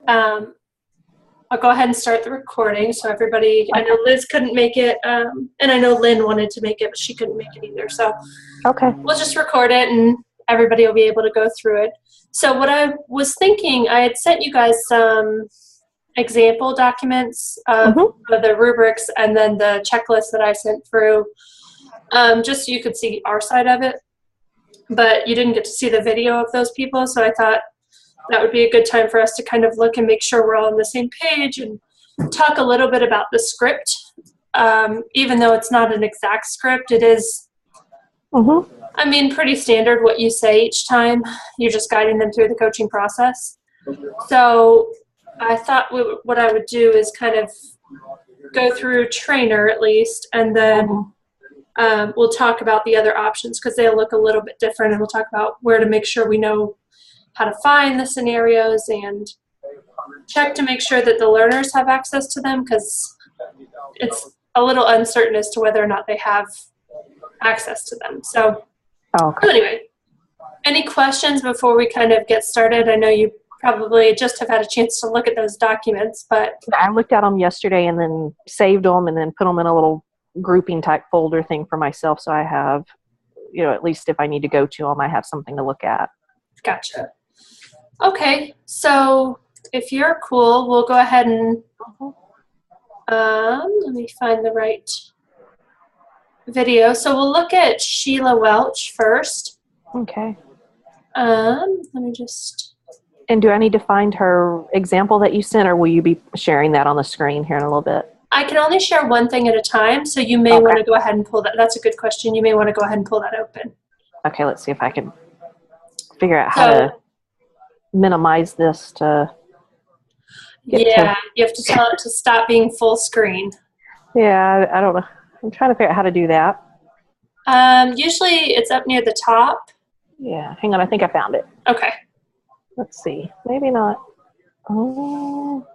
Um, I'll go ahead and start the recording so everybody, I know Liz couldn't make it, and I know Lynn wanted to make it, but she couldn't make it either. So Okay. we'll just record it and everybody will be able to go through it. So what I was thinking, I had sent you guys some example documents of the rubrics and then the checklist that I sent through, just so you could see our side of it. But you didn't get to see the video of those people, so I thought that would be a good time for us to kind of look and make sure we're all on the same page and talk a little bit about the script. Even though it's not an exact script, it is, I mean, pretty standard what you say each time. You're just guiding them through the coaching process. So I thought what I would do is kind of go through trainer at least, and then we'll talk about the other options because they'll look a little bit different, and we'll talk about where to make sure we know how to find the scenarios and check to make sure that the learners have access to them, because it's a little uncertain as to whether or not they have access to them. So, so anyway, any questions before we kind of get started? I know you probably just have had a chance to look at those documents, but I looked at them yesterday and then saved them and then put them in a little grouping type folder thing for myself, so I have, you know, at least if I need to go to them, I have something to look at. Gotcha. Okay, so if you're cool, we'll go ahead and let me find the right video. So we'll look at Sheila Welch first. Okay. Let me just... And do I need to find her example that you sent, or will you be sharing that on the screen here in a little bit? I can only share one thing at a time, so you may want to go ahead and pull that. That's a good question. You may want to go ahead and pull that open. Okay, let's see if I can figure out how to minimize this to you have to tell it to stop being full screen. Yeah, I don't know. I'm trying to figure out how to do that. Usually it's up near the top. Yeah, hang on, I think I found it. Okay. Let's see. Maybe not. Oh,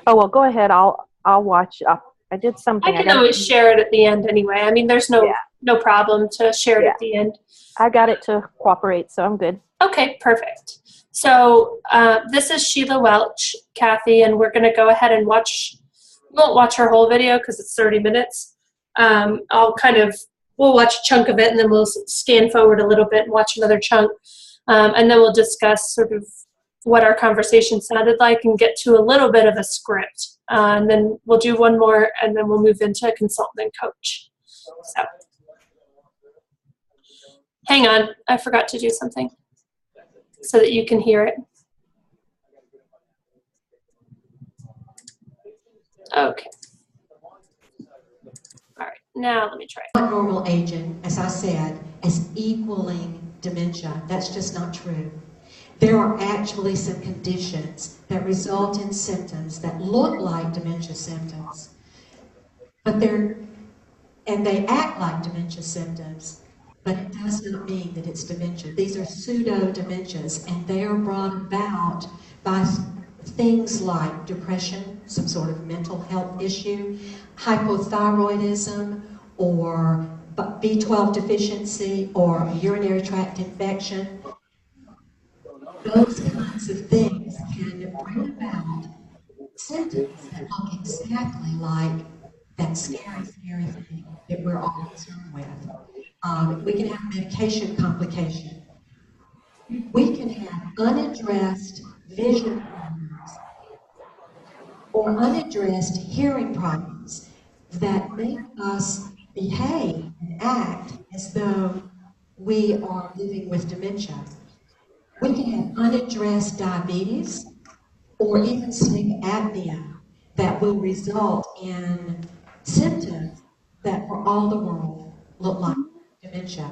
well, go ahead. I'll watch. I did something. I can always share it at the end anyway. I mean, there's no problem to share it at the end. I got it to cooperate, so I'm good. Okay, perfect. So this is Sheila Welch, Kathy, and we're going to go ahead and watch. We won't watch her whole video because it's 30 minutes. We'll watch a chunk of it, and then we'll scan forward a little bit and watch another chunk. And then we'll discuss sort of what our conversation sounded like and get to a little bit of a script. And then we'll do one more, and then we'll move into consultant and coach. So, hang on. I forgot to do something so that you can hear it. Okay. All right. Now let me try it. Normal aging, as I said, is equaling dementia. That's just not true. There are actually some conditions that result in symptoms that look like dementia symptoms, but they act like dementia symptoms, but it does not mean that it's dementia. These are pseudo-dementias, and they are brought about by things like depression, some sort of mental health issue, hypothyroidism, or B12 deficiency, or a urinary tract infection. Those kinds of things can bring about symptoms that look exactly like that scary thing that we're all concerned with. We can have medication complication. We can have unaddressed vision problems or unaddressed hearing problems that make us behave and act as though we are living with dementia. We can have unaddressed diabetes or even sleep apnea that will result in symptoms that for all the world look like dementia.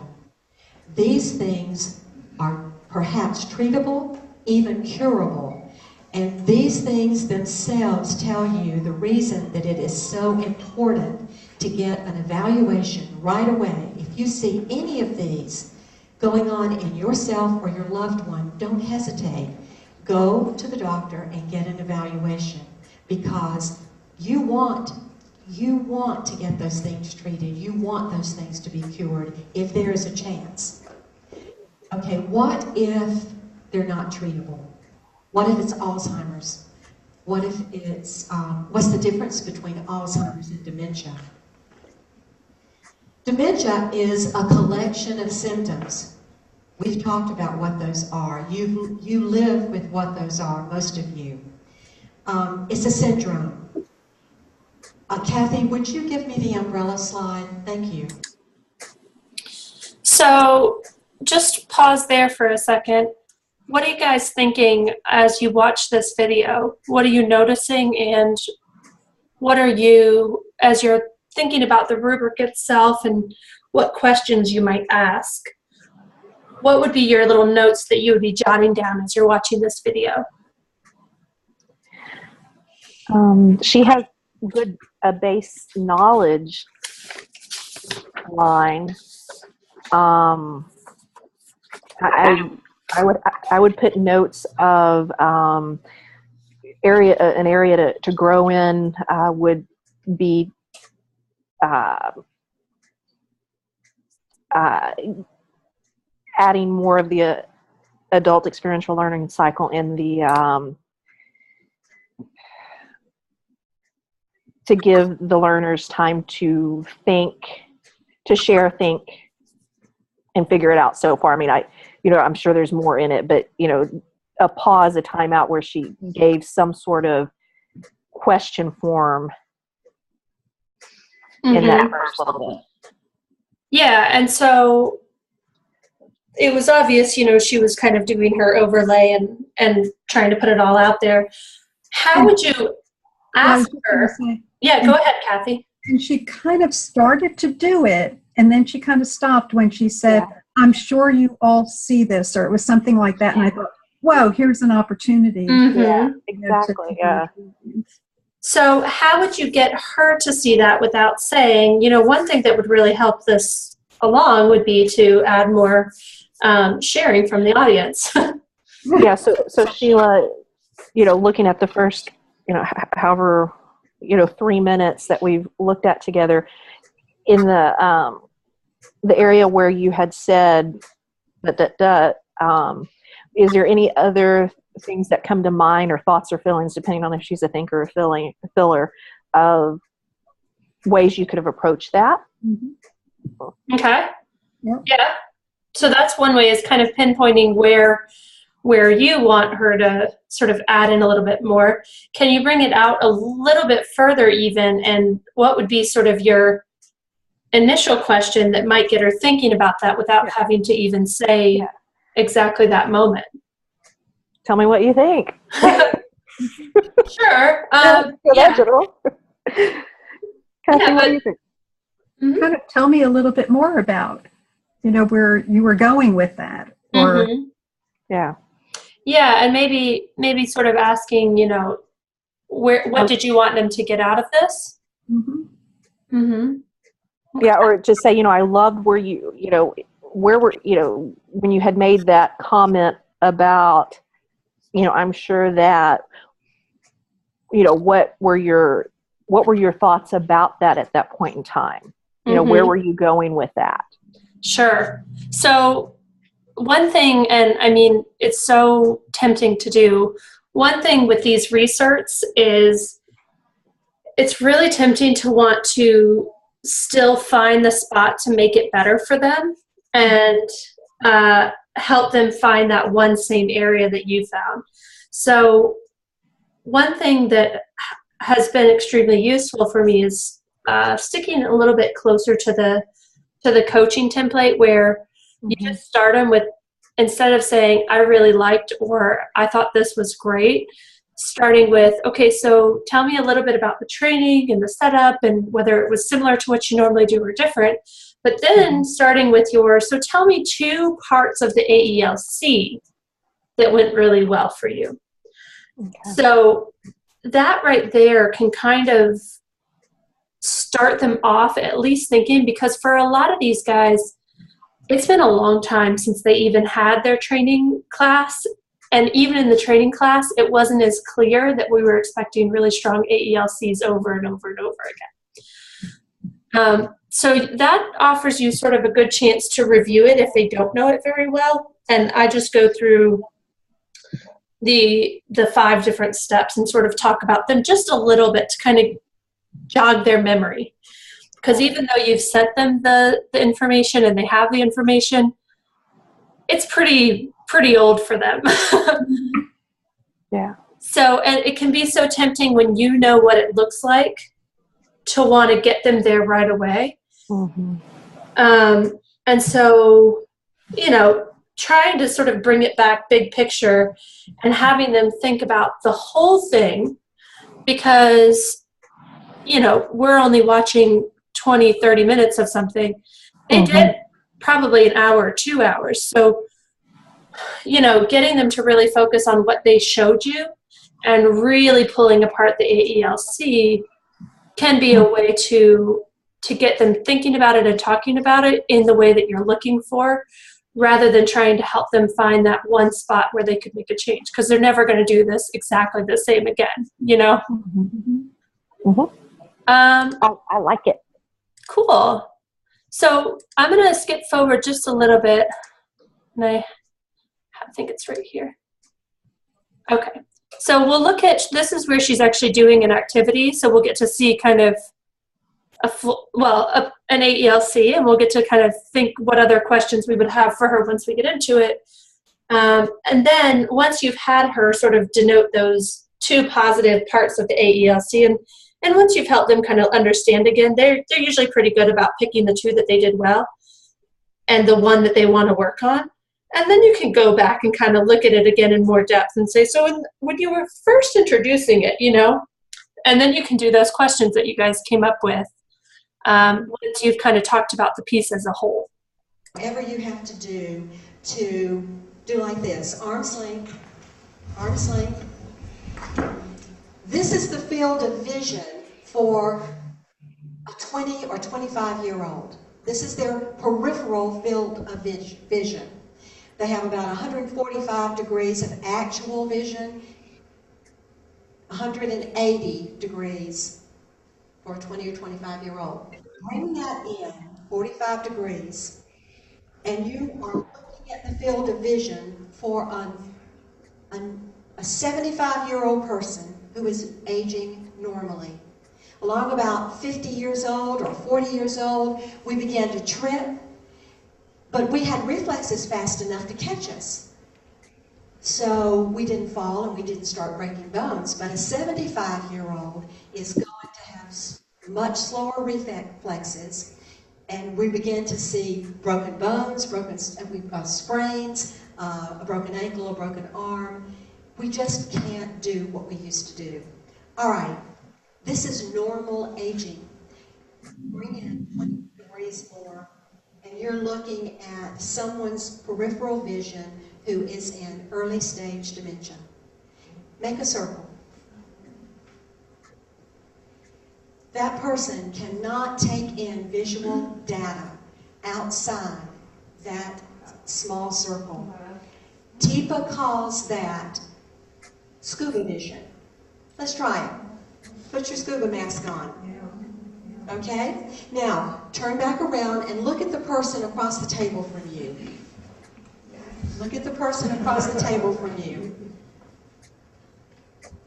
These things are perhaps treatable, even curable, and these things themselves tell you the reason that it is so important to get an evaluation right away. If you see any of these going on in yourself or your loved one, don't hesitate. Go to the doctor and get an evaluation, because you want to get those things treated. You want those things to be cured if there is a chance. Okay, what if they're not treatable? What if it's Alzheimer's? What if it's, what's the difference between Alzheimer's and dementia? Dementia is a collection of symptoms. We've talked about what those are. You live with what those are, most of you. It's a syndrome. Kathy, would you give me the umbrella slide? Thank you. So just pause there for a second. What are you guys thinking as you watch this video? What are you noticing, and what are you, as you're thinking about the rubric itself and what questions you might ask, what would be your little notes that you would be jotting down as you're watching this video? She has a base knowledge line. I would put notes of an area to grow in would be adding more of the adult experiential learning cycle in the to give the learners time to think, to share, think, and figure it out so far. I mean, I'm sure there's more in it, but, a pause, a timeout where she gave some sort of question form in that first little bit. Yeah, and so it was obvious, she was kind of doing her overlay and trying to put it all out there. How would you ask her? Yeah, go ahead, Kathy. And she kind of started to do it, and then she kind of stopped when she said, I'm sure you all see this, or it was something like that. And I thought, whoa, here's an opportunity. Yeah, exactly, yeah. So how would you get her to see that without saying, one thing that would really help this along would be to add more sharing from the audience. Yeah, so Sheila, looking at the first, however, 3 minutes that we've looked at together, in the area where you had said is there any other things that come to mind, or thoughts or feelings, depending on if she's a thinker or filler, of ways you could have approached that? Mm-hmm. Okay. Yep. Yeah. So that's one way, is kind of pinpointing where you want her to sort of add in a little bit more. Can you bring it out a little bit further even, and what would be sort of your initial question that might get her thinking about that without having to even say exactly that moment? Tell me what you think. Sure. Kathy, what do you think? Mm-hmm. Kind of tell me a little bit more about, where you were going with that. Or Yeah, and maybe sort of asking, what did you want them to get out of this? Yeah, or just say, I loved where where were, when you had made that comment about, I'm sure that, what were your thoughts about that at that point in time? Where were you going with that? Sure. So one thing, and I mean, it's so tempting to do, one thing with these research is it's really tempting to want to still find the spot to make it better for them and help them find that one same area that you found. So one thing that has been extremely useful for me is sticking a little bit closer to the coaching template, where you just start them with, instead of saying, I really liked, or I thought this was great, starting with, okay, so tell me a little bit about the training and the setup and whether it was similar to what you normally do or different. But then starting with so tell me 2 parts of the AELC that went really well for you. Okay. So that right there can kind of start them off at least thinking, because for a lot of these guys, it's been a long time since they even had their training class. And even in the training class, it wasn't as clear that we were expecting really strong AELCs over and over and over again. So that offers you sort of a good chance to review it if they don't know it very well. And I just go through the 5 different steps and sort of talk about them just a little bit to kind of jog their memory. Because even though you've sent them the information and they have the information, it's pretty old for them. Yeah. So, and it can be so tempting when you know what it looks like to want to get them there right away. Mm-hmm. And so, you know, trying to sort of bring it back big picture and having them think about the whole thing, because, you know, we're only watching 20, 30 minutes of something. They did probably an hour or 2 hours. So, you know, getting them to really focus on what they showed you and really pulling apart the AELC can be a way to get them thinking about it and talking about it in the way that you're looking for, rather than trying to help them find that one spot where they could make a change, because they're never going to do this exactly the same again, you know? I like it. Cool. So I'm going to skip forward just a little bit, and I think it's right here. Okay. So we'll look at, this is where she's actually doing an activity, so we'll get to see kind of an AELC, and we'll get to kind of think what other questions we would have for her once we get into it. And then once you've had her sort of denote those 2 positive parts of the AELC, and once you've helped them kind of understand again, they're usually pretty good about picking the 2 that they did well and the 1 that they want to work on. And then you can go back and kind of look at it again in more depth and say, so when you were first introducing it, you know, and then you can do those questions that you guys came up with once you've kind of talked about the piece as a whole. Whatever you have to do like this, arm's length. This is the field of vision for a 20 or 25-year-old. This is their peripheral field of vision. They have about 145 degrees of actual vision, 180 degrees for a 20 or 25-year-old. Bring that in, 45 degrees, and you are looking at the field of vision for a 75-year-old person who is aging normally. Along about 50 years old or 40 years old, we began to trip, but we had reflexes fast enough to catch us. So we didn't fall and we didn't start breaking bones, but a 75-year-old is going to have much slower reflexes, and we begin to see broken bones, sprains, a broken ankle, a broken arm. We just can't do what we used to do. All right, this is normal aging. Bring in 20 degrees more, and you're looking at someone's peripheral vision who is in early stage dementia. Make a circle. That person cannot take in visual data outside that small circle. TIPA calls that scuba vision. Let's try it. Put your scuba mask on. Okay? Now, turn back around and look at the person across the table from you. Look at the person across the table from you.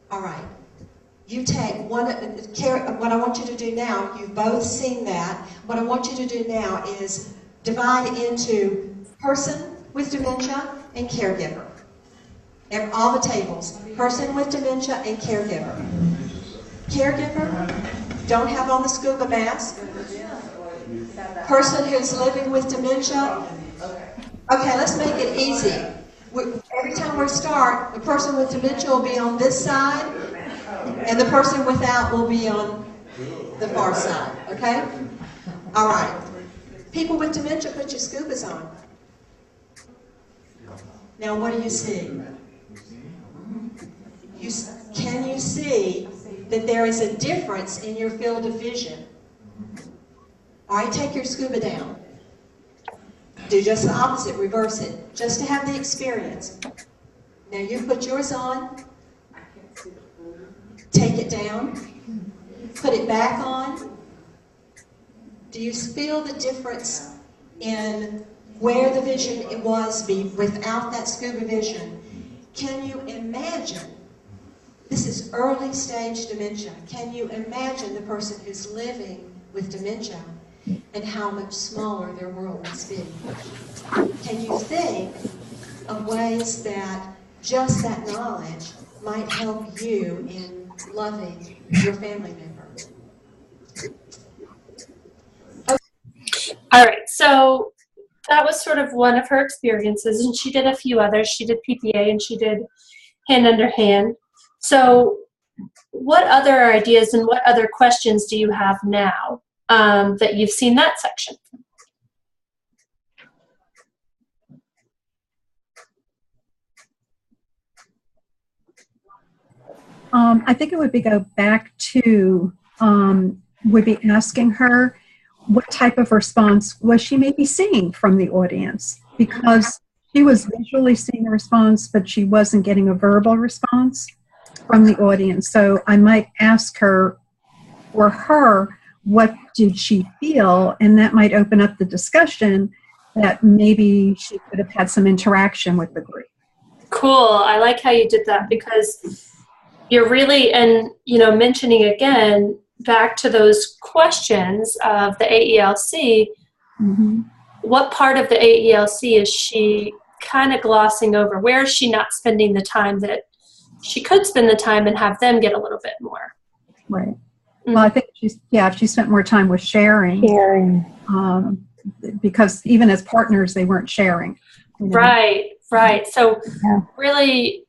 All right. You take what I want you to do now, you've both seen that. What I want you to do now is divide into person with dementia and caregiver. All the tables. Person with dementia and caregiver. Caregiver, don't have on the scuba mask. Person who's living with dementia. Okay, let's make it easy. Every time we start, the person with dementia will be on this side, and the person without will be on the far side, okay? All right. People with dementia, put your scubas on. Now, what do you see? Can you see that there is a difference in your field of vision? All right, take your scuba down. Do just the opposite, reverse it, just to have the experience. Now you put yours on, take it down, put it back on. Do you feel the difference in where the vision it was without that scuba vision? Can you imagine imagine, this is early stage dementia, can you imagine the person who's living with dementia and how much smaller their world must be? Can you think of ways that just that knowledge might help you in loving your family member? All right, so that was sort of one of her experiences, and she did a few others. She did PPA and she did hand under hand. So what other ideas and what other questions do you have now that you've seen that section? I think it would be go back to, would be asking her what type of response was she maybe seeing from the audience, because she was visually seeing a response, but she wasn't getting a verbal response from the audience. So I might ask her, or her, what did she feel? And that might open up the discussion that maybe she could have had some interaction with the group. Cool. I like how you did that, because you're really, and mentioning again back to those questions of the AELC, what part of the AELC is she kind of glossing over? Where is she not spending the time that she could spend the time and have them get a little bit more? Right. Well, I think she spent more time with sharing. Because even as partners, they weren't sharing. Right. So really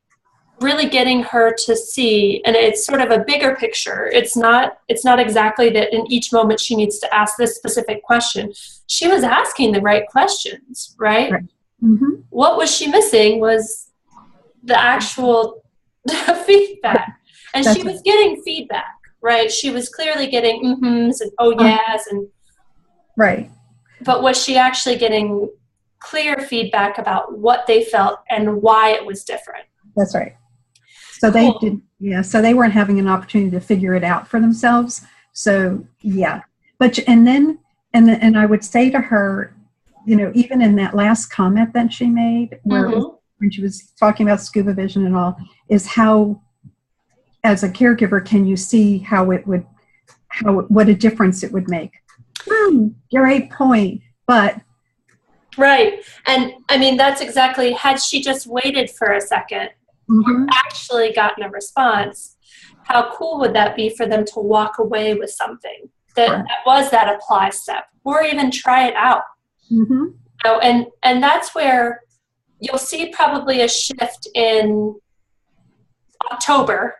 getting her to see, and it's sort of a bigger picture. It's not exactly that in each moment she needs to ask this specific question. She was asking the right questions, right? What was she missing was the actual feedback. And she was getting feedback, right? She was clearly getting mm-hms and oh yes and right. But was she actually getting clear feedback about what they felt and why it was different? That's right. So they did, so they weren't having an opportunity to figure it out for themselves. So but and I would say to her, even in that last comment that she made, where it was, when she was talking about scuba vision and all, is how, as a caregiver, can you see what a difference it would make? Great point, but right. And I mean, that's exactly, had she just waited for a second, actually gotten a response, how cool would that be for them to walk away with something that was that apply step, or even try it out? And that's where you'll see probably a shift in October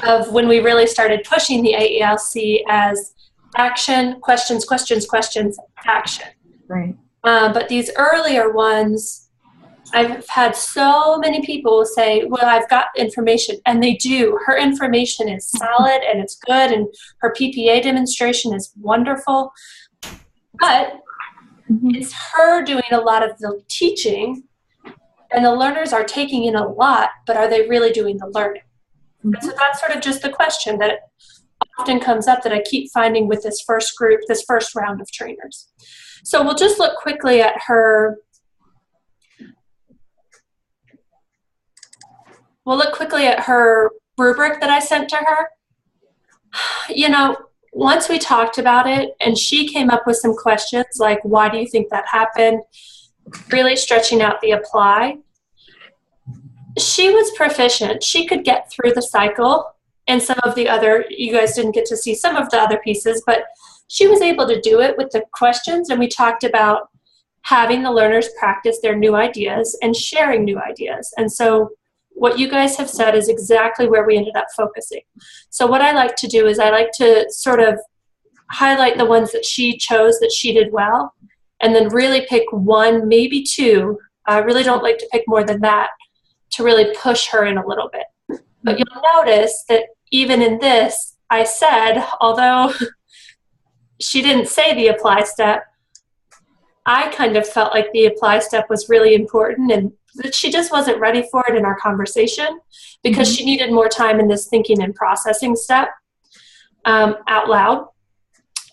of when we really started pushing the AELC as action, questions, action. Right. But these earlier ones, I've had so many people say, well, I've got information, and they do. Her information is solid and it's good, and her PPA demonstration is wonderful. But it's her doing a lot of the teaching, and the learners are taking in a lot, but are they really doing the learning? And so that's sort of just the question that often comes up that I keep finding with this first group, this first round of trainers. So we'll just look quickly at her. We'll look quickly at her rubric that I sent to her. Once we talked about it and she came up with some questions like, why do you think that happened? Really stretching out the apply. She was proficient. She could get through the cycle, and some of the other, you guys didn't get to see some of the other pieces, but she was able to do it with the questions, and we talked about having the learners practice their new ideas and sharing new ideas. And so what you guys have said is exactly where we ended up focusing. So what I like to do is I like to sort of highlight the ones that she chose that she did well, and then really pick one, maybe two. I really don't like to pick more than that to really push her in a little bit. But you'll notice that even in this, I said, although she didn't say the apply step, I kind of felt like the apply step was really important, and that she just wasn't ready for it in our conversation because she needed more time in this thinking and processing step out loud.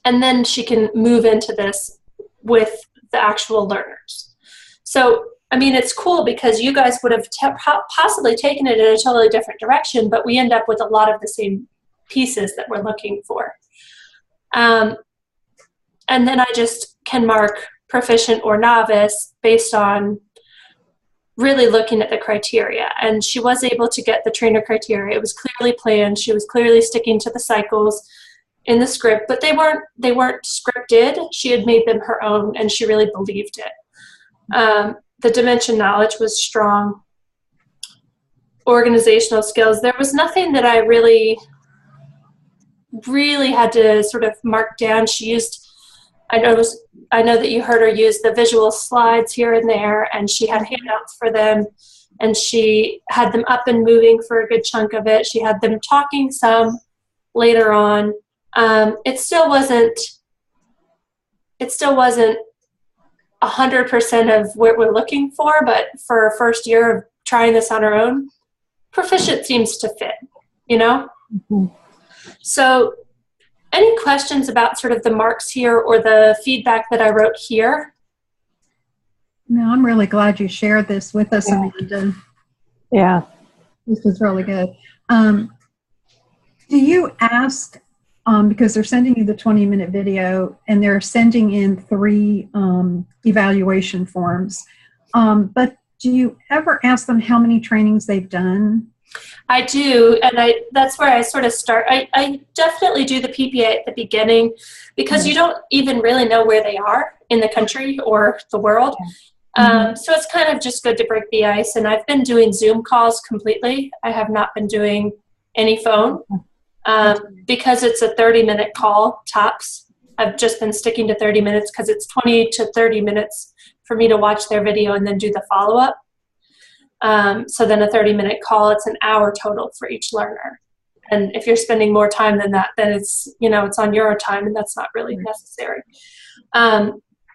And then she can move into this with the actual learners. So I mean, it's cool because you guys would have possibly taken it in a totally different direction, but we end up with a lot of the same pieces that we're looking for. And then I just can mark proficient or novice based on really looking at the criteria. And she was able to get the trainer criteria. It was clearly planned. She was clearly sticking to the cycles in the script, but they weren't scripted. She had made them her own, and she really believed it. The dimension knowledge was strong. Organizational skills. There was nothing that I really had to sort of mark down. She used, I know that you heard her use the visual slides here and there, and she had handouts for them, and she had them up and moving for a good chunk of it. She had them talking some later on. It still wasn't 100% of what we're looking for, but for a first year of trying this on her own, proficient seems to fit, you know? Mm-hmm. So any questions about sort of the marks here or the feedback that I wrote here? No, I'm really glad you shared this with us, Amanda. Yeah. This was really good. Do you ask, because they're sending you the 20-minute video and they're sending in 3 evaluation forms, but do you ever ask them how many trainings they've done? I do, and that's where I sort of start. I definitely do the PPA at the beginning because you don't even really know where they are in the country or the world. So it's kind of just good to break the ice, and I've been doing Zoom calls completely. I have not been doing any phone because it's a 30-minute call tops. I've just been sticking to 30 minutes because it's 20 to 30 minutes for me to watch their video and then do the follow-up. So then a 30-minute call, it's an hour total for each learner. And if you're spending more time than that, then it's, it's on your time, and that's not really necessary.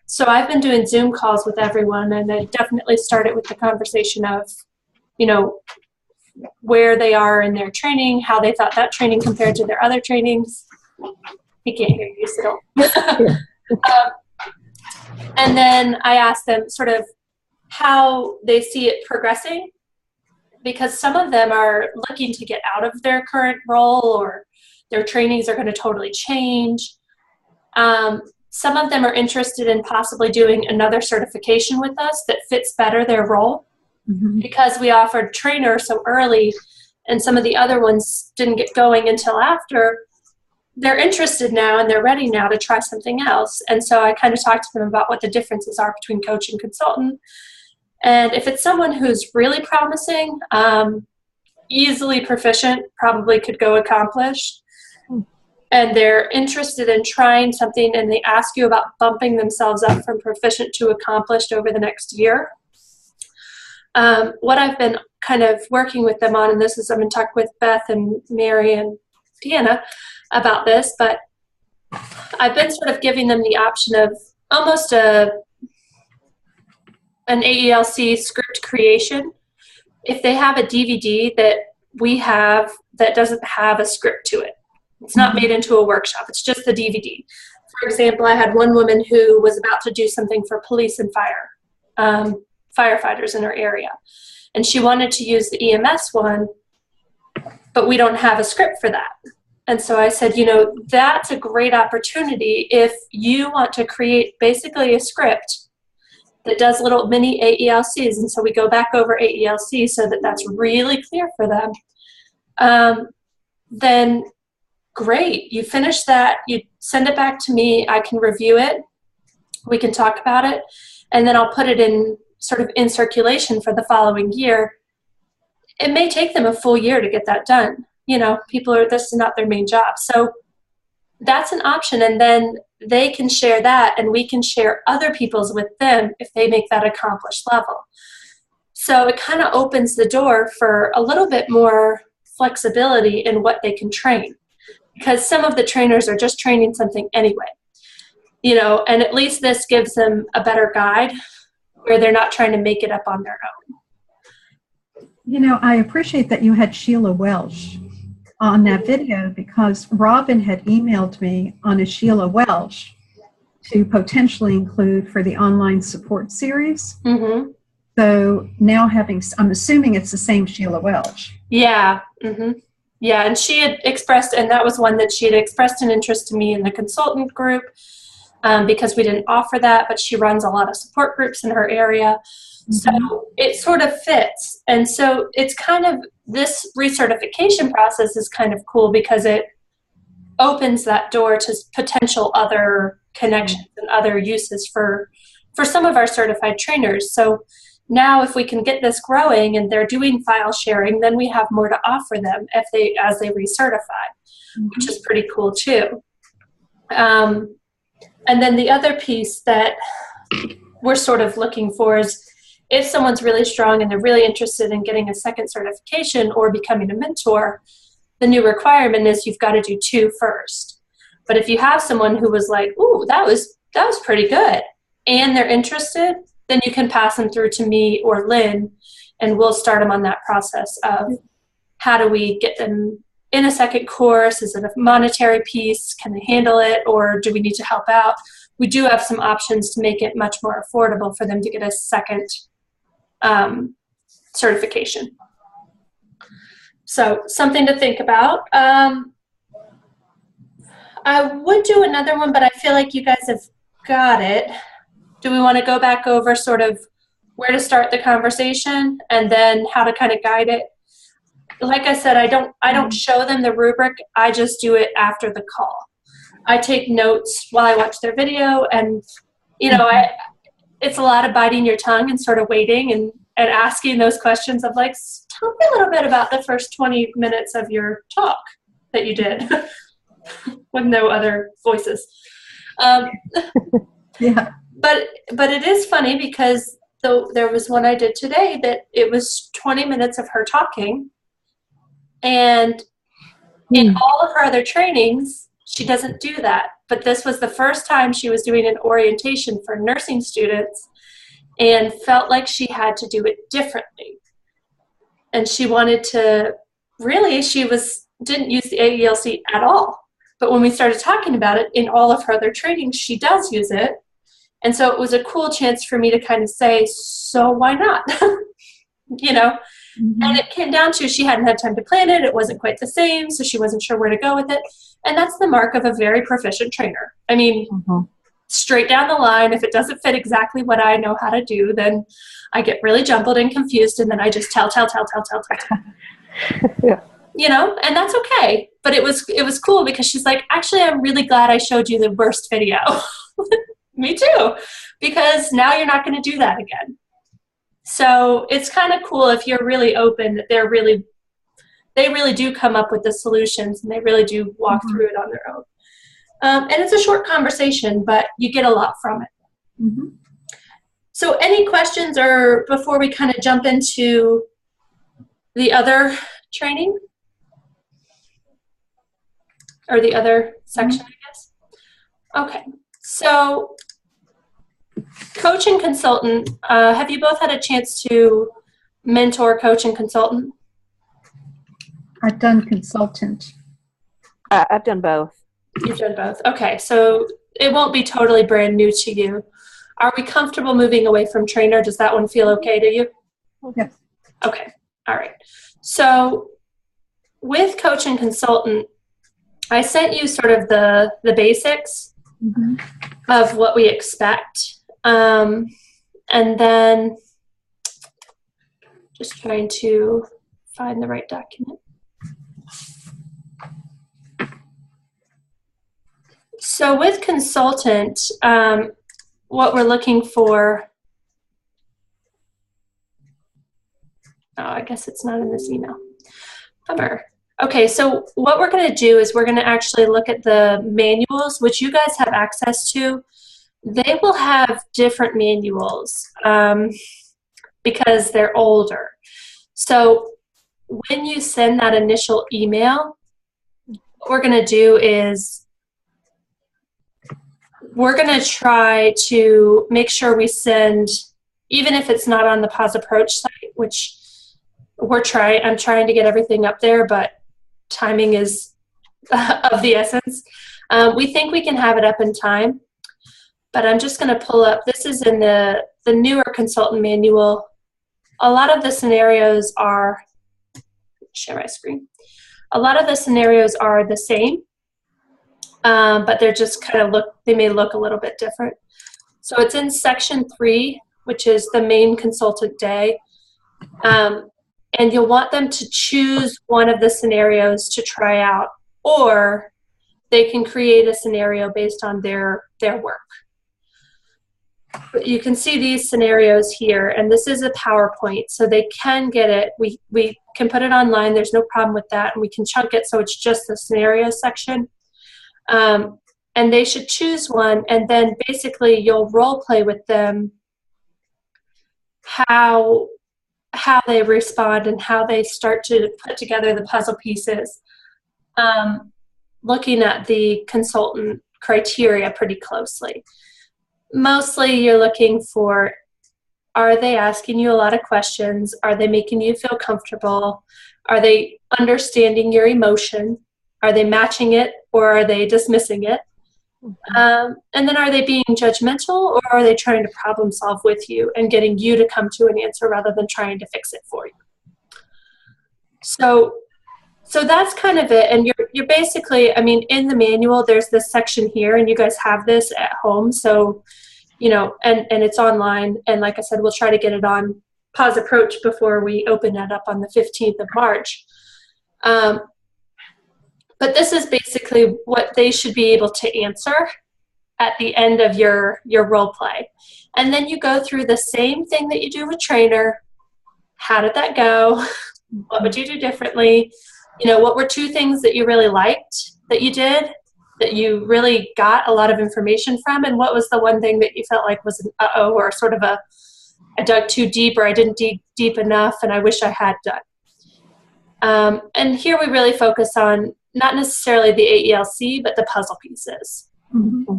So I've been doing Zoom calls with everyone, and I definitely started with the conversation of, where they are in their training, how they thought that training compared to their other trainings. He can't hear you, so don't. And then I asked them sort of how they see it progressing, because some of them are looking to get out of their current role, or their trainings are going to totally change. Some of them are interested in possibly doing another certification with us that fits better their role, because we offered trainer so early and some of the other ones didn't get going until after. They're interested now and they're ready now to try something else. And so I kind of talked to them about what the differences are between coach and consultant. And if it's someone who's really promising, easily proficient, probably could go accomplished, and they're interested in trying something and they ask you about bumping themselves up from proficient to accomplished over the next year, what I've been kind of working with them on, and this is, I'm going to talk with Beth and Mary and Deanna about this, but I've been sort of giving them the option of almost an AELC script creation. If they have a DVD that we have that doesn't have a script to it, it's not made into a workshop, it's just the DVD. For example, I had one woman who was about to do something for police and fire, firefighters in her area, and she wanted to use the EMS one, but we don't have a script for that. And so I said, that's a great opportunity if you want to create basically a script that does little mini AELCs. And so we go back over AELC so that that's really clear for them. Then great, you finish that, you send it back to me, I can review it, we can talk about it, and then I'll put it in sort of in circulation for the following year. It may take them a full year to get that done. This is not their main job. So that's an option, and then they can share that and we can share other people's with them if they make that accomplished level. So it kind of opens the door for a little bit more flexibility in what they can train, because some of the trainers are just training something anyway, and at least this gives them a better guide where they're not trying to make it up on their own. I appreciate that you had Sheila Welsh on that video, because Robin had emailed me on a Sheila Welsh to potentially include for the online support series. So now I'm assuming it's the same Sheila Welch. Yeah. Yeah, and she had expressed, and that was one that she had expressed an interest to me in the consultant group, because we didn't offer that, but she runs a lot of support groups in her area. So it sort of fits. And so it's kind of, this recertification process is kind of cool because it opens that door to potential other connections and other uses for some of our certified trainers. So now if we can get this growing and they're doing file sharing, then we have more to offer them as they recertify, which is pretty cool too. And then the other piece that we're sort of looking for is if someone's really strong and they're really interested in getting a second certification or becoming a mentor, the new requirement is you've got to do 2 first. But if you have someone who was like, ooh, that was pretty good, and they're interested, then you can pass them through to me or Lynn, and we'll start them on that process of how do we get them in a second course? Is it a monetary piece? Can they handle it? Or do we need to help out? We do have some options to make it much more affordable for them to get a second certification. So something to think about. I would do another one, but I feel like you guys have got it. Do we want to go back over sort of where to start the conversation and then how to kind of guide it? Like I said, I don't show them the rubric. I just do it after the call. I take notes while I watch their video, and it's a lot of biting your tongue and sort of waiting and asking those questions of like, tell me a little bit about the first 20 minutes of your talk that you did with no other voices. Yeah. But it is funny because there was one I did today that it was 20 minutes of her talking, and in all of her other trainings, she doesn't do that. But this was the first time she was doing an orientation for nursing students and felt like she had to do it differently. And she wanted to, really, didn't use the AELC at all. But when we started talking about it, in all of her other trainings, she does use it. And so it was a cool chance for me to kind of say, so why not? And it came down to she hadn't had time to plan it. It wasn't quite the same, so she wasn't sure where to go with it. And that's the mark of a very proficient trainer. I mean, straight down the line, if it doesn't fit exactly what I know how to do, then I get really jumbled and confused, and then I just tell. Yeah. And that's okay. But it was cool because she's like, actually, I'm really glad I showed you the worst video. Me too, because now you're not going to do that again. So it's kind of cool if you're really open that they really do come up with the solutions, and they really do walk through it on their own. And it's a short conversation, but you get a lot from it. So any questions or before we kind of jump into the other training or the other section, I guess? Okay. So coach and consultant, have you both had a chance to mentor, coach, and consultant? I've done consultant. I've done both. You've done both. Okay, so it won't be totally brand new to you. Are we comfortable moving away from trainer? Does that one feel okay to you? Yes. Okay, all right. So with coach and consultant, I sent you sort of the basics of what we expect. And then just trying to find the right document. So with consultant, what we're looking for, I guess it's not in this email. Bummer. Okay, so what we're going to do is we're going to actually look at the manuals, which you guys have access to. They will have different manuals because they're older. So when you send that initial email, what we're going to do is we're going to try to make sure we send, even if it's not on the Pause Approach site, which I'm trying to get everything up there, but timing is of the essence. We think we can have it up in time, but I'm just going to pull up, this is in the newer consultant manual, a lot of the scenarios are, share my screen. A lot of the scenarios are the same, but they're just kind of they may look a little bit different. So it's in section 3, which is the main consultant day. And you'll want them to choose one of the scenarios to try out, or they can create a scenario based on their work. But you can see these scenarios here, and this is a PowerPoint, so they can get it. We can put it online. There's no problem with that, and we can chunk it so it's just the scenario section. And they should choose one, and then basically you'll role play with them how they respond and how they start to put together the puzzle pieces, looking at the consultant criteria pretty closely. Mostly you're looking for, are they asking you a lot of questions? Are they making you feel comfortable? Are they understanding your emotion? Are they matching it, or are they dismissing it? And then are they being judgmental, or are they trying to problem solve with you and getting you to come to an answer rather than trying to fix it for you? So that's kind of it. And you're basically, I mean, in the manual, there's this section here, and you guys have this at home. So, and it's online. And like I said, we'll try to get it on Pause Approach before we open that up on the 15th of March. But this is basically what they should be able to answer at the end of your role play. And then you go through the same thing that you do with trainer. How did that go? What would you do differently? What were 2 things that you really liked that you did, that you really got a lot of information from? And what was the one thing that you felt like was an uh-oh, or sort of I dug too deep, or I didn't dig deep enough and I wish I had done? And here we really focus on not necessarily the AELC, but the puzzle pieces. Mm-hmm.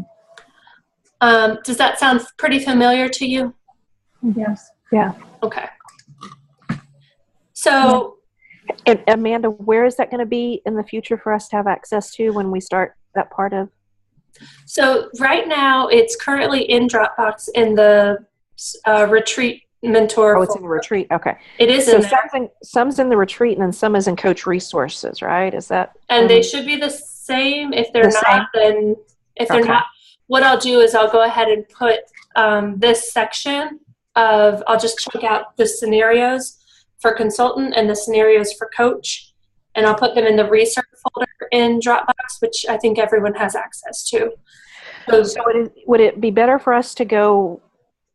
Does that sound pretty familiar to you? Yes. Yeah. Okay. So, and Amanda, where is that going to be in the future for us to have access to when we start that part of? So right now it's currently in Dropbox in the retreat mentor. Oh, it's in the retreat. Okay. It is so in there. Some's in the retreat, and then some is in coach resources, right? Is that? And they should be the same. If they're not, then if they're Okay. not, what I'll do is I'll go ahead and put this section I'll just check out the scenarios for consultant and the scenarios for coach, and I'll put them in the research folder in Dropbox, which I think everyone has access to. So would it be better for us to go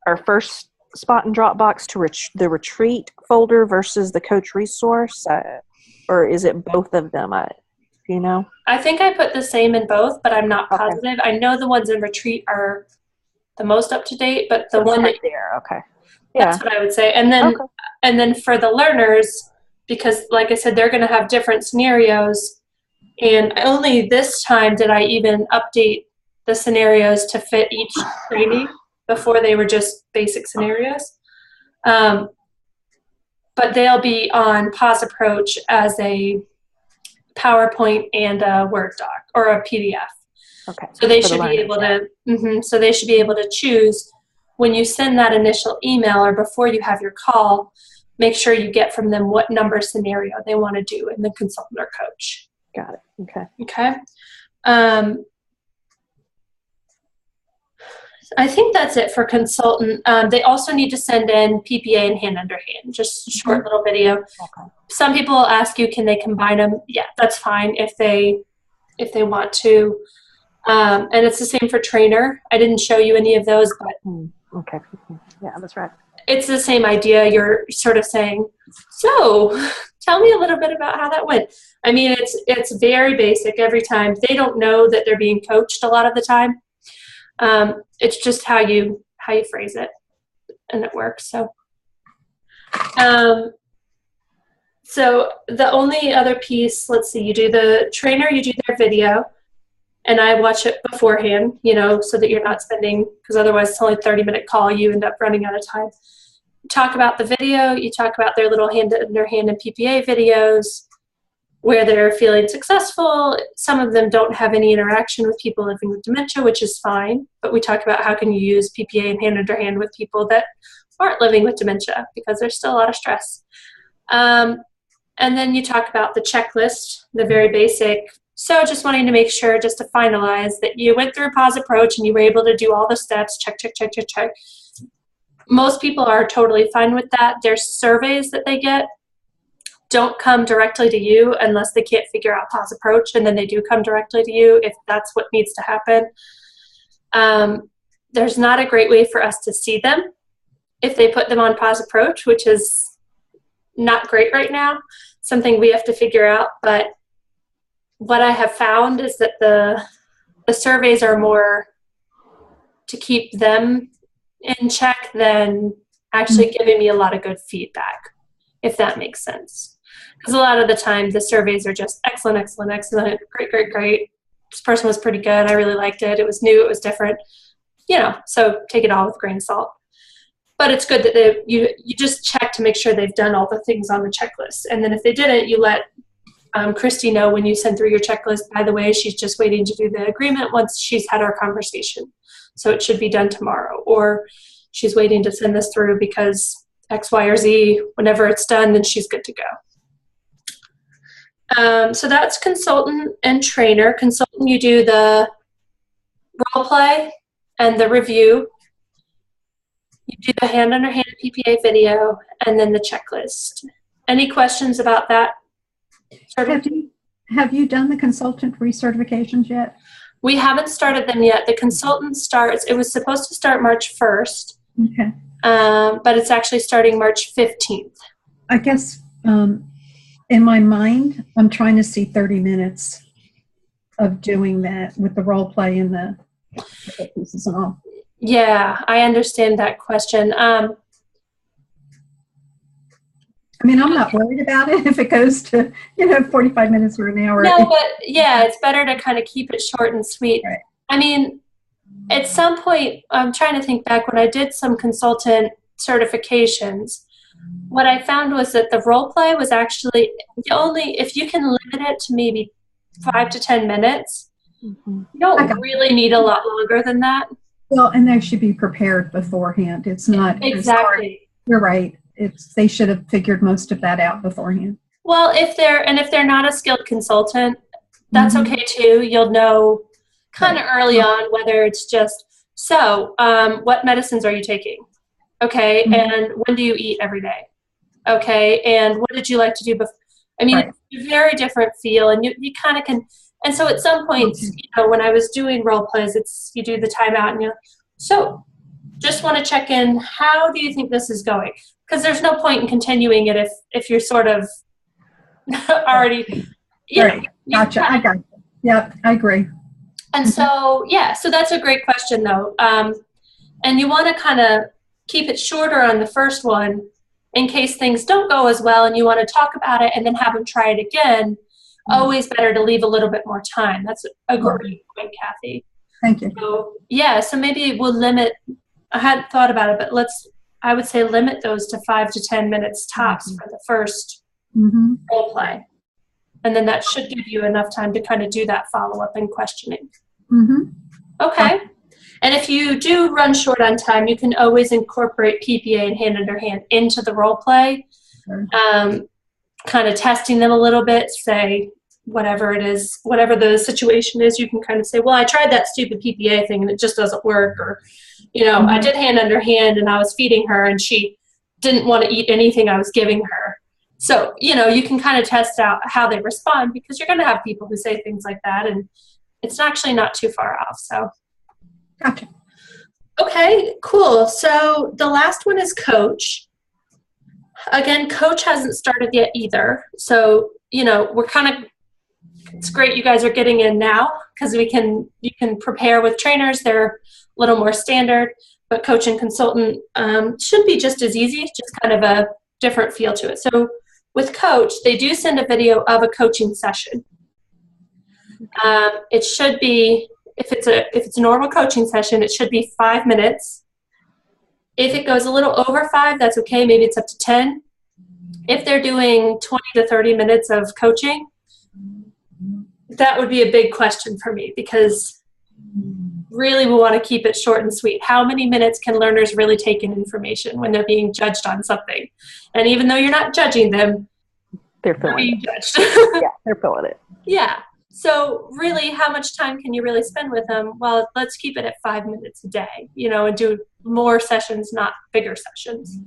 our first spot in Dropbox to the retreat folder versus the coach resource, or is it both of them? I think I put the same in both, but I'm not positive. I know the ones in retreat are the most up to date, but the one right there, okay, yeah, that's what I would say. And then for the learners, because like I said, they're going to have different scenarios, and only this time did I even update the scenarios to fit each training. Before they were just basic scenarios. But they'll be on Pause Approach as a PowerPoint and a Word doc or a PDF. Okay. So they should be able to. So they should be able to choose when you send that initial email or before you have your call. Make sure you get from them what number scenario they want to do in the consultant or coach. Got it. Okay. Okay. I think that's it for consultant. They also need to send in PPA and hand under hand, just a short little video. Okay. Some people will ask you, can they combine them? Yeah, that's fine if they want to. And it's the same for trainer. I didn't show you any of those, but okay. Yeah, that's right. It's the same idea. You're sort of saying, so tell me a little bit about how that went. I mean, it's very basic every time. They don't know that they're being coached a lot of the time. It's just how you phrase it, and it works. So the only other piece, let's see, you do the trainer, you do their video, and I watch it beforehand, so that you're not spending, because otherwise it's only a 30-minute call, you end up running out of time. You talk about the video, you talk about their little hand and PPA videos, where they're feeling successful. Some of them don't have any interaction with people living with dementia, which is fine. But we talk about how can you use PPA and hand under hand with people that aren't living with dementia, because there's still a lot of stress. And then you talk about the checklist, the very basic. So just wanting to make sure, just to finalize, that you went through pause approach and you were able to do all the steps, check, check, check, check, check. Most people are totally fine with that. There's surveys that they get. Don't come directly to you unless they can't figure out pause approach, and then they do come directly to you if that's what needs to happen. There's not a great way for us to see them if they put them on pause approach, which is not great right now, something we have to figure out. But what I have found is that the surveys are more to keep them in check than actually giving me a lot of good feedback, if that makes sense. Because a lot of the time the surveys are just excellent, excellent, excellent, great, great, great. This person was pretty good. I really liked it. It was new. It was different. So take it all with a grain of salt. But it's good that you just check to make sure they've done all the things on the checklist. And then if they didn't, you let Christy know when you send through your checklist, by the way, she's just waiting to do the agreement once she's had our conversation. So it should be done tomorrow. Or she's waiting to send this through because X, Y, or Z. Whenever it's done, then she's good to go. So that's consultant and trainer. Consultant, you do the role play and the review. You do the hand under hand PPA video, and then the checklist. Any questions about that? Have you done the consultant recertifications yet? We haven't started them yet. The consultant starts, it was supposed to start March 1st, Okay. but it's actually starting March 15th. I guess in my mind, I'm trying to see 30 minutes of doing that with the role play and the pieces and all. Yeah, I understand that question. I mean, I'm not worried about it if it goes to, 45 minutes or an hour. No, but yeah, it's better to kind of keep it short and sweet. Right. I mean, at some point, I'm trying to think back when I did some consultant certifications, what I found was that the role play was actually if you can limit it to maybe 5 to 10 minutes, you don't really need a lot longer than that. Well, and they should be prepared beforehand. It's not exactly. You're right. They should have figured most of that out beforehand. Well, if they're not a skilled consultant, that's okay too. You'll know kind of early on whether it's just what medicines are you taking? Okay, and when do you eat every day? Okay, and what did you like to do before? I mean, it's a very different feel, and you kind of can. And so at some point, when I was doing role plays, you do the timeout, and so just want to check in. How do you think this is going? Because there's no point in continuing it if you're sort of already. Right. Gotcha. I got you. Yep, I agree. And so that's a great question, though. And you want to kind of keep it shorter on the first one in case things don't go as well, and you want to talk about it and then have them try it again. Always better to leave a little bit more time. That's a great point, Kathy. Thank you. So, so maybe we'll limit. I hadn't thought about it, but I would say limit those to 5 to 10 minutes tops for the first role play. And then that should give you enough time to kind of do that follow-up and questioning. Okay. And if you do run short on time, you can always incorporate PPA and hand under hand into the role play. Kind of testing them a little bit, say whatever it is, whatever the situation is, you can kind of say, well, I tried that stupid PPA thing and it just doesn't work. Or, I did hand under hand and I was feeding her and she didn't want to eat anything I was giving her. So, you can kind of test out how they respond, because you're going to have people who say things like that, and it's actually not too far off. So, gotcha. Okay, cool. So the last one is coach. Again, coach hasn't started yet either. So, we're it's great you guys are getting in now, because you can prepare with trainers. They're a little more standard, but coach and consultant should be just as easy, just kind of a different feel to it. So with coach, they do send a video of a coaching session. It should be, if it's a normal coaching session, it should be 5 minutes. If it goes a little over 5, that's okay. Maybe it's up to 10. If they're doing 20 to 30 minutes of coaching, that would be a big question for me, because really we want to keep it short and sweet. How many minutes can learners really take in information when they're being judged on something? And even though you're not judging them, they're feeling being judged. Yeah, they're feeling it. Yeah. So really, how much time can you really spend with them? Well, let's keep it at 5 minutes a day, you know, and do more sessions, not bigger sessions.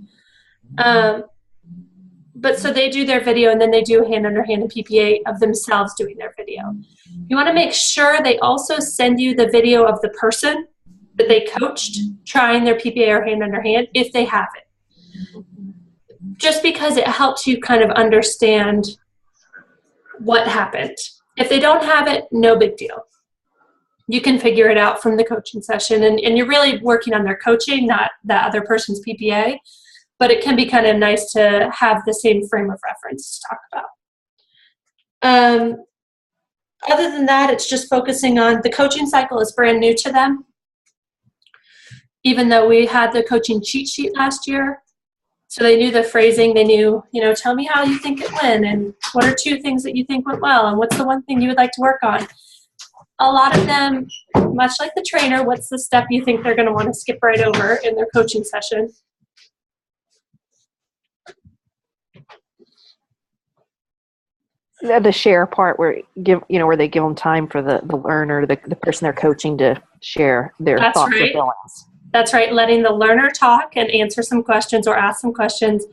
But so they do their video, and then they do hand under hand and PPA of themselves doing their video. You want to make sure they also send you the video of the person that they coached trying their PPA or hand under hand if they have it. Just because it helps you kind of understand what happened. If they don't have it, no big deal. You can figure it out from the coaching session, and you're really working on their coaching, not that other person's PPA. But it can be kind of nice to have the same frame of reference to talk about. Other than that, it's just focusing on the coaching cycle is brand new to them. Even though we had the coaching cheat sheet last year, so they knew the phrasing, they knew, you know, tell me how you think it went, and what are 2 things that you think went well, and what's the one thing you would like to work on. A lot of them, much like the trainer, what's the step you think they're going to want to skip right over in their coaching session? The share part where where they give them time for the learner, the person they're coaching to share their thoughts or feelings. That's right. Letting the learner talk and answer some questions or ask some questions.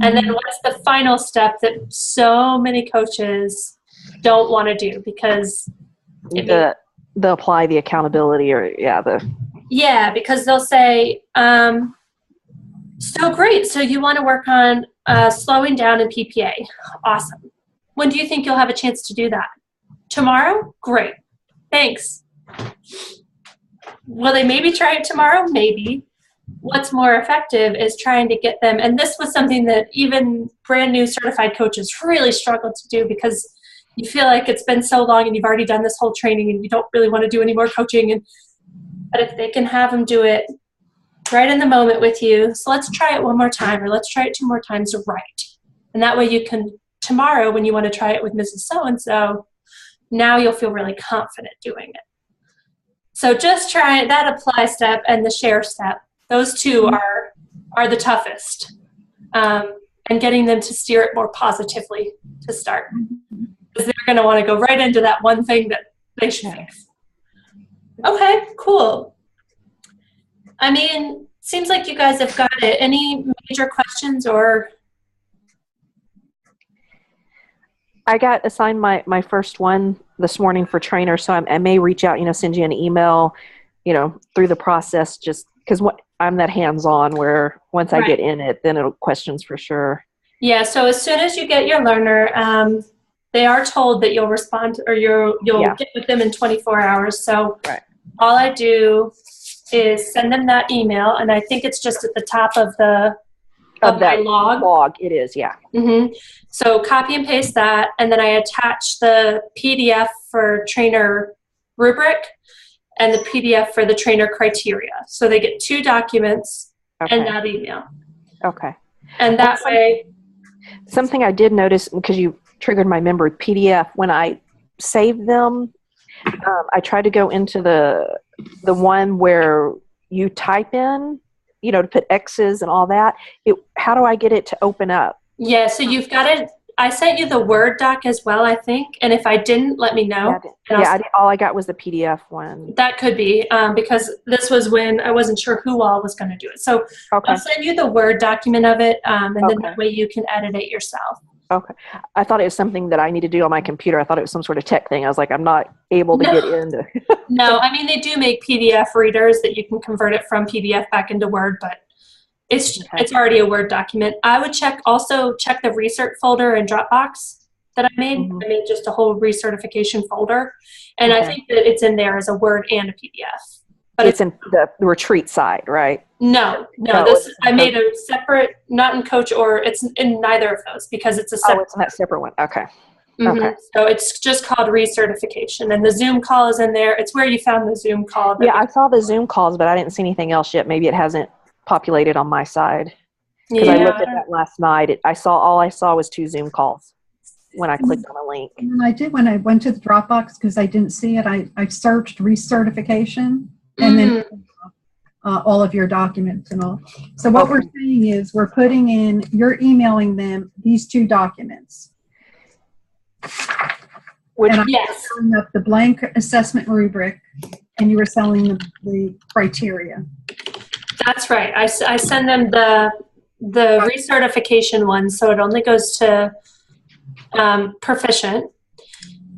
And then what's the final step that so many coaches don't want to do because the apply the accountability because they'll say, so great. So you want to work on slowing down in PPA. Awesome. When do you think you'll have a chance to do that? Tomorrow? Great. Thanks. Will they maybe try it tomorrow? Maybe. What's more effective is trying to get them, and this was something that even brand new certified coaches really struggle to do because you feel like it's been so long and you've already done this whole training and you don't really want to do any more coaching. But if they can have them do it right in the moment with you, so let's try it one more time or let's try it 2 more times right. And that way you can, tomorrow when you want to try it with Mrs. So-and-so, now you'll feel really confident doing it. So just try that apply step and the share step. Those 2 are the toughest. And getting them to steer it more positively to start. Because they're going to want to go right into that one thing that they should fix. Okay, cool. I mean, seems like you guys have got it. Any major questions or? I got assigned my first one this morning for trainer, so I may reach out, send you an email, through the process, just because I'm that hands-on where once I get in it, then it'll questions for sure. Yeah, so as soon as you get your learner, they are told that you'll respond or you'll get with them in 24 hours. So all I do is send them that email, and I think it's just at the top of my log. It is, yeah. So copy and paste that, and then I attach the PDF for trainer rubric and the PDF for the trainer criteria. So they get 2 documents and that email. Okay. And that way. Something I did notice, because you triggered my memory, PDF, when I save them, I try to go into the one where you type in, to put X's and all that. How do I get it to open up? Yeah, so you've got it. I sent you the Word doc as well, I think. And if I didn't, let me know. All I got was the PDF one. That could be, because this was when I wasn't sure who all was going to do it. So I'll send you the Word document of it, and then that way you can edit it yourself. Okay. I thought it was something that I need to do on my computer. I thought it was some sort of tech thing. I was like, I'm not able to get into. No, I mean, they do make PDF readers that you can convert it from PDF back into Word, but it's already a Word document. I would also check the Recert folder in Dropbox that I made. I made just a whole recertification folder, and I think that it's in there as a Word and a PDF. But it's in the retreat side, right? No. I made a separate, not in Coach, or it's in neither of those because it's a separate. Oh, it's in that separate one. Okay. Okay. So it's just called Recertification, and the Zoom call is in there. It's where you found the Zoom call. Yeah, I saw the Zoom calls, but I didn't see anything else yet. Maybe it hasn't populated on my side because I looked at that last night. All I saw was 2 Zoom calls when I clicked on a link. And I did when I went to the Dropbox because I didn't see it. I searched Recertification. and then all of your documents and all. So what we're saying is you're emailing them these 2 documents. Which, and I'm yes. filling up the blank assessment rubric, and you were selling them the criteria. That's right. I send them the recertification one, so it only goes to proficient.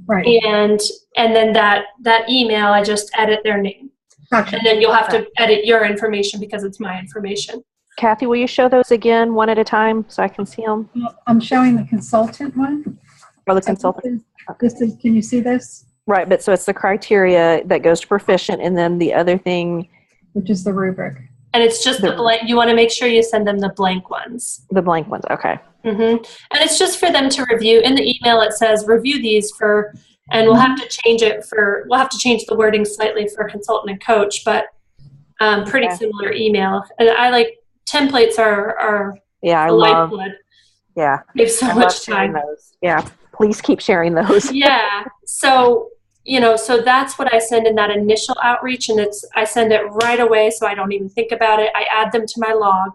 Right. And then that email, I just edit their name. Gotcha. And then you'll have to edit your information because it's my information. Kathy, will you show those again one at a time so I can see them? I'm showing the consultant one. Or the consultant? This is, can you see this? Right, but so it's the criteria that goes to proficient, and then the other thing, Which is the rubric. And it's just the blank. You want to make sure you send them the blank ones. the blank ones. Okay. And it's just for them to review. In the email, it says review these for, and we'll have to change the wording slightly for consultant and coach, but pretty similar email. And I like templates are I love. Save so much time. Those. Yeah. Please keep sharing those. Yeah. So, so that's what I send in that initial outreach, and I send it right away so I don't even think about it. I add them to my log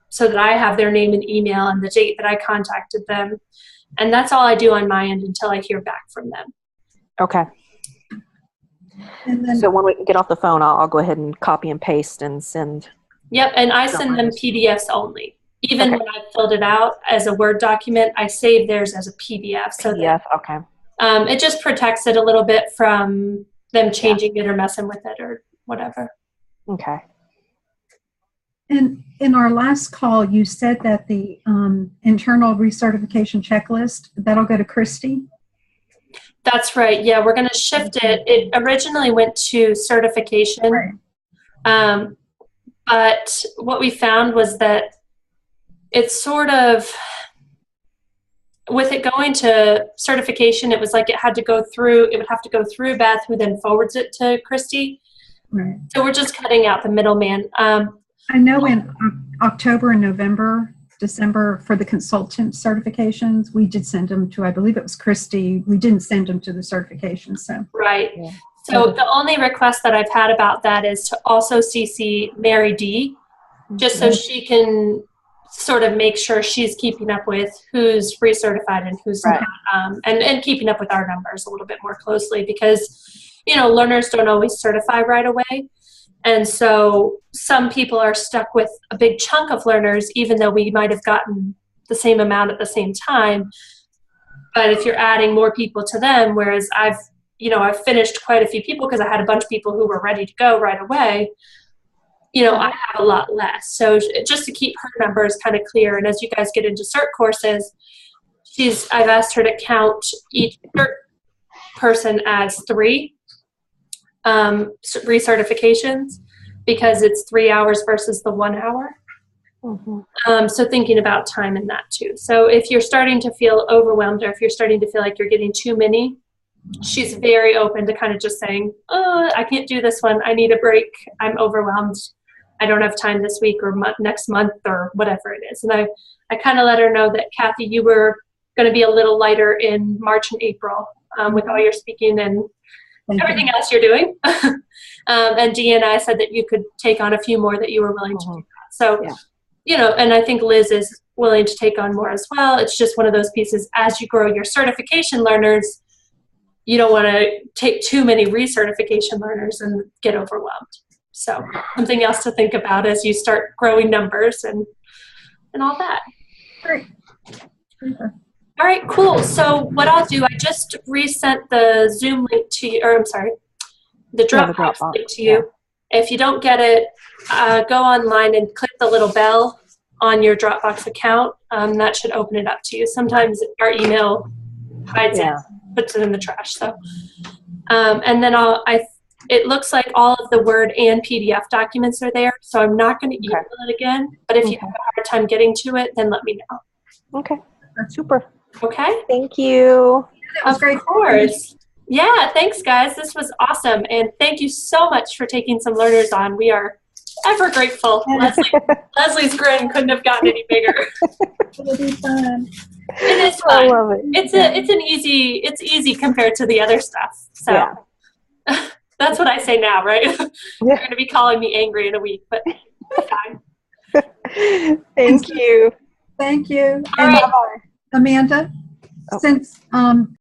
so that I have their name and email and the date that I contacted them. And that's all I do on my end until I hear back from them. Okay. And then, So when we get off the phone, I'll go ahead and copy and paste and send. Yep, and I send them PDFs only. Even when I filled it out as a Word document, I save theirs as a PDF. So okay. It just protects it a little bit from them changing it or messing with it or whatever. Okay. and in our last call, you said that the internal recertification checklist, that'll go to Christy? That's right. Yeah, we're going to shift it. It originally went to certification. Right. But what we found was that it's sort of, with it going to certification, it was like it would have to go through Beth, who then forwards it to Christy. Right. So we're just cutting out the middleman. I know in October and November, December, for the consultant certifications, we did send them to, I believe it was Christy. We didn't send them to the certification. So Right. Yeah. So the only request that I've had about that is to also CC Mary D, just so she can sort of make sure she's keeping up with who's recertified and who's not, and keeping up with our numbers a little bit more closely, because, learners don't always certify right away. And so some people are stuck with a big chunk of learners, even though we might have gotten the same amount at the same time. But if you're adding more people to them, whereas I've finished quite a few people because I had a bunch of people who were ready to go right away, I have a lot less. So just to keep her numbers kind of clear, and as you guys get into cert courses, I've asked her to count each cert person as 3 recertifications, because it's 3 hours versus the 1 hour. So thinking about time in that too. So if you're starting to feel overwhelmed, or if you're starting to feel like you're getting too many, she's very open to kind of just saying, I can't do this one. I need a break. I'm overwhelmed. I don't have time this week or next month or whatever it is. And I kind of let her know that, Kathy, you were going to be a little lighter in March and April with all your speaking and everything else you're doing. And Dee and I said that you could take on a few more, that you were willing to do that. So, and I think Liz is willing to take on more as well. It's just one of those pieces. As you grow your certification learners, you don't want to take too many recertification learners and get overwhelmed. So something else to think about as you start growing numbers and all that. Great. All right, cool. So what I'll do, I just resent the Zoom link to you, or I'm sorry, the Dropbox link to you. If you don't get it, go online and click the little bell on your Dropbox account. That should open it up to you. Sometimes our email hides it, puts it in the trash. So, and then it looks like all of the Word and PDF documents are there. So I'm not going to email it again. But if you have a hard time getting to it, then let me know. Okay. Super. Okay. Thank you. That was great. Of course. Yeah, thanks, guys. This was awesome. And thank you so much for taking some learners on. We are ever grateful. Leslie's grin couldn't have gotten any bigger. It'll be fun. It is fun. I love it. It's easy compared to the other stuff. So That's what I say now, right? You're Yeah. going to be calling me angry in a week, but it's fine. Thank you. Thank you. All And right. Amanda, Oh. since